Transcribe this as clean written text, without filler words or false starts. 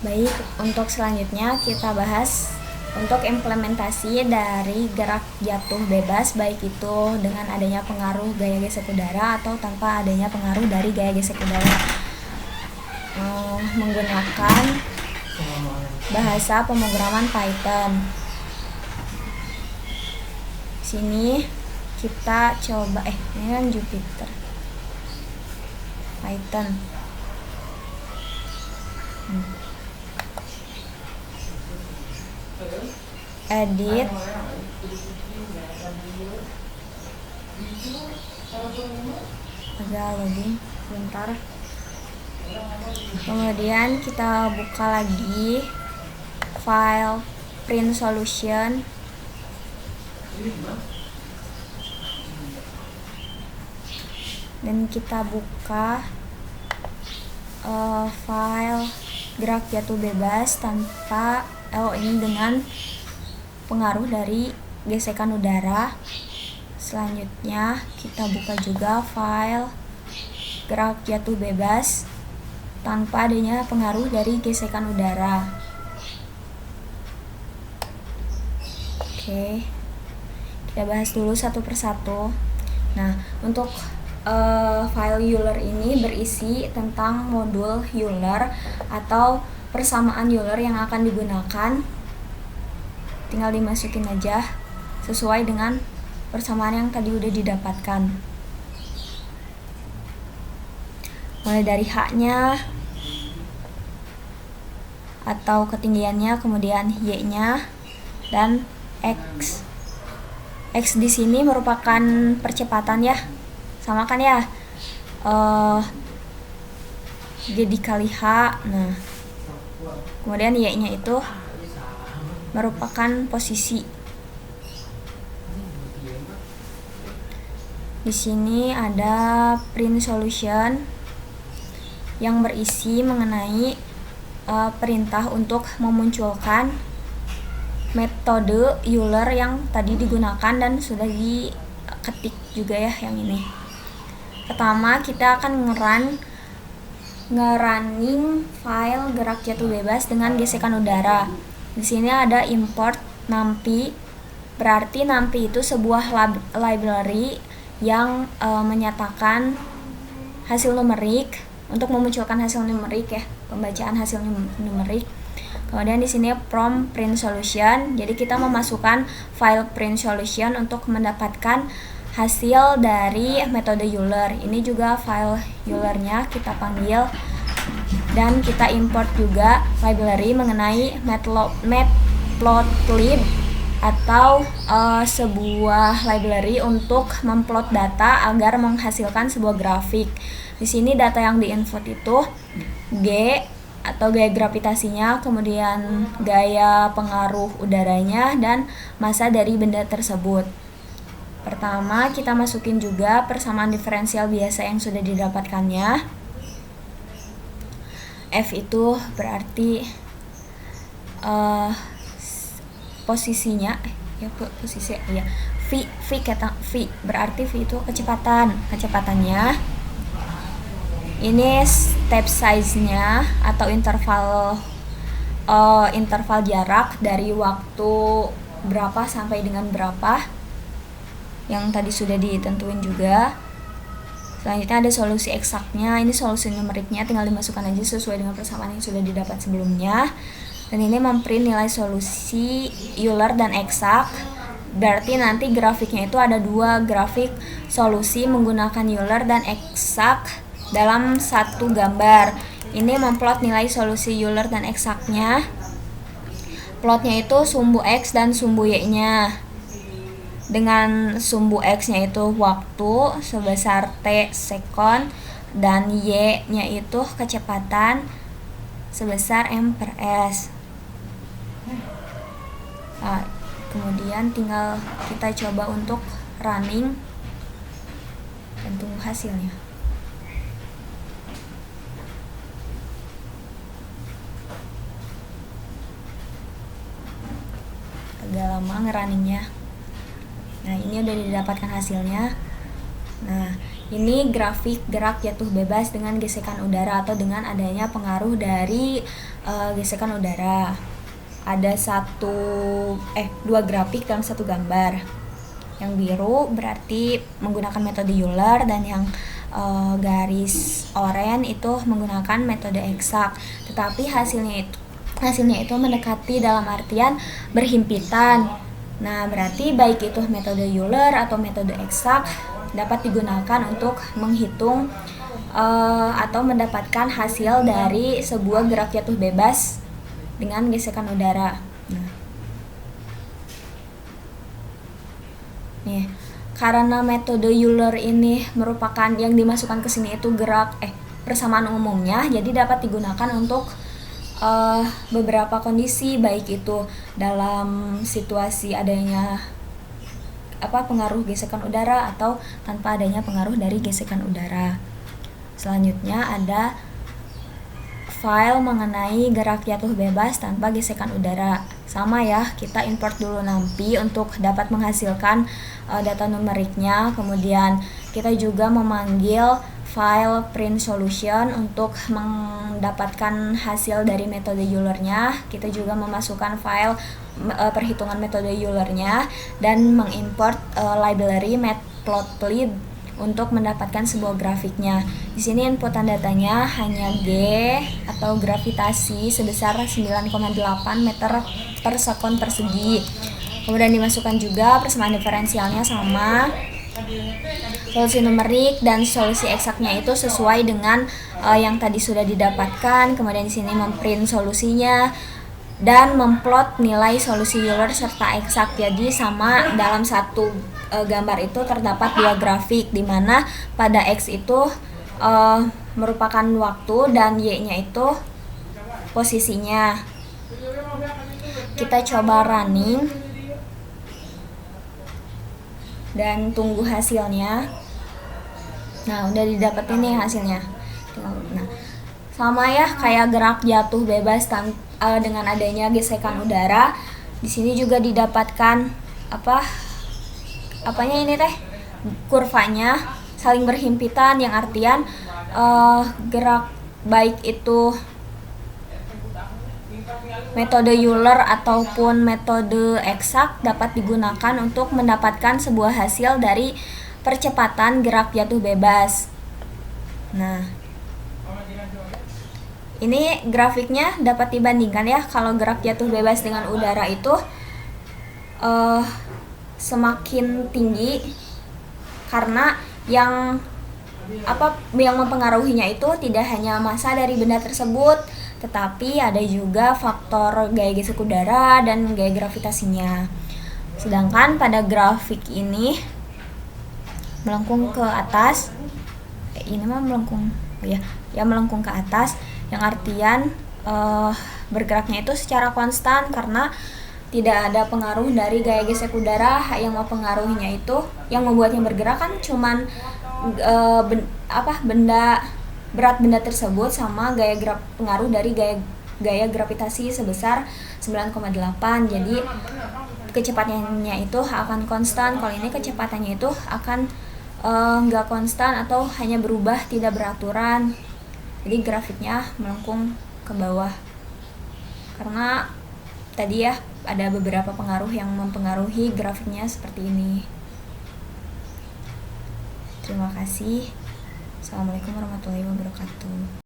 Baik, untuk selanjutnya kita bahas untuk implementasi dari gerak jatuh bebas, baik itu dengan adanya pengaruh gaya gesek udara atau tanpa adanya pengaruh dari gaya gesek udara, menggunakan bahasa pemrograman Python. Sini kita coba ini kan Jupyter Python. Edit, agak login bentar. Kemudian kita buka lagi file print solution. Dan kita buka file gerak jatuh bebas tanpa ini dengan pengaruh dari gesekan udara. Selanjutnya kita buka juga file gerak jatuh bebas tanpa adanya pengaruh dari gesekan udara. Oke, kita bahas dulu satu persatu. Nah, untuk file Euler ini berisi tentang modul Euler atau persamaan Euler yang akan digunakan. Tinggal dimasukin aja sesuai dengan persamaan yang tadi udah didapatkan. Mulai dari H-nya atau ketinggiannya, kemudian Y-nya dan X. X di sini merupakan percepatan ya. Sama kan ya? G dikali H. Nah, kemudian Y-nya itu merupakan posisi. Di sini ada print solution yang berisi mengenai perintah untuk memunculkan metode Euler yang tadi digunakan dan sudah diketik juga ya yang ini. Pertama kita akan ngerunning file gerak jatuh bebas dengan gesekan udara. Di sini ada import numpy, berarti numpy itu sebuah library yang menyatakan hasil numerik untuk memunculkan hasil numerik ya, pembacaan hasil numerik. Kemudian di sini from print solution, jadi kita memasukkan file print solution untuk mendapatkan hasil dari metode Euler. Ini juga file Eulernya kita panggil. Dan kita import juga library mengenai matplotlib atau sebuah library untuk memplot data agar menghasilkan sebuah grafik. Di sini data yang diinput itu G atau gaya gravitasinya, kemudian gaya pengaruh udaranya dan massa dari benda tersebut. Pertama kita masukin juga persamaan diferensial biasa yang sudah didapatkannya. F itu berarti posisinya posisi ya. V berarti V itu kecepatannya. Ini step size-nya atau interval jarak dari waktu berapa sampai dengan berapa yang tadi sudah ditentuin juga. Selanjutnya ada solusi eksaknya, ini solusi numeriknya tinggal dimasukkan aja sesuai dengan persamaan yang sudah didapat sebelumnya. Dan ini memprint nilai solusi Euler dan eksak. Berarti nanti grafiknya itu ada dua grafik solusi menggunakan Euler dan eksak dalam satu gambar. Ini memplot nilai solusi Euler dan eksaknya. Plotnya itu sumbu X dan sumbu Y-nya. Dengan sumbu X-nya itu waktu sebesar T sekon dan Y-nya itu kecepatan sebesar M per S. Nah, kemudian tinggal kita coba untuk running dan tunggu hasilnya. Agak lama ngerunningnya. Nah, ini udah didapatkan hasilnya. Nah, Ini grafik gerak jatuh bebas dengan gesekan udara atau dengan adanya pengaruh dari gesekan udara. Ada dua grafik dalam satu gambar. Yang biru berarti menggunakan metode Euler, dan yang garis oranye itu menggunakan metode eksak. Tetapi hasilnya itu mendekati dalam artian berhimpitan. Nah, berarti baik itu metode Euler atau metode eksak dapat digunakan untuk menghitung atau mendapatkan hasil dari sebuah gerak jatuh bebas dengan gesekan udara. Nah, nih, karena metode Euler ini merupakan yang dimasukkan ke sini itu persamaan umumnya, jadi dapat digunakan untuk beberapa kondisi, baik itu dalam situasi adanya pengaruh gesekan udara atau tanpa adanya pengaruh dari gesekan udara. Selanjutnya ada file mengenai gerak jatuh bebas tanpa gesekan udara. Sama ya, kita import dulu NumPy untuk dapat menghasilkan data numeriknya. Kemudian kita juga memanggil file print solution untuk mendapatkan hasil dari metode Euler-nya. Kita juga memasukkan file perhitungan metode Euler-nya dan mengimport library matplotlib untuk mendapatkan sebuah grafiknya. Di sini inputan datanya hanya G atau gravitasi sebesar 9,8 meter per sekon persegi. Kemudian dimasukkan juga persamaan diferensialnya sama. Solusi numerik dan solusi eksaknya itu sesuai dengan yang tadi sudah didapatkan. Kemudian di sini memprint solusinya dan memplot nilai solusi Euler serta eksak. Jadi sama dalam satu gambar itu terdapat dua grafik, di mana pada X itu merupakan waktu dan Y-nya itu posisinya. Kita coba running dan tunggu hasilnya. Nah, udah didapetin nih hasilnya. Nah, sama ya kayak gerak jatuh bebas dengan adanya gesekan udara. Di sini juga didapatkan kurvanya saling berhimpitan, yang artian gerak baik itu metode Euler ataupun metode eksak dapat digunakan untuk mendapatkan sebuah hasil dari percepatan gerak jatuh bebas. Nah, ini grafiknya dapat dibandingkan ya. Kalau gerak jatuh bebas dengan udara itu semakin tinggi, karena yang mempengaruhinya itu tidak hanya massa dari benda tersebut, tetapi ada juga faktor gaya gesek udara dan gaya gravitasinya. Sedangkan pada grafik ini melengkung ke atas, melengkung ke atas, yang artian bergeraknya itu secara konstan karena tidak ada pengaruh dari gaya gesek udara. Yang mempengaruhinya itu, yang membuatnya bergerak kan cuman berat benda tersebut sama pengaruh dari gaya gravitasi sebesar 9,8. Jadi kecepatannya itu akan konstan. Kalau ini kecepatannya itu akan nggak konstan atau hanya berubah, tidak beraturan. Jadi grafiknya melengkung ke bawah karena tadi ya ada beberapa pengaruh yang mempengaruhi grafiknya seperti ini. Terima kasih. Assalamualaikum warahmatullahi wabarakatuh.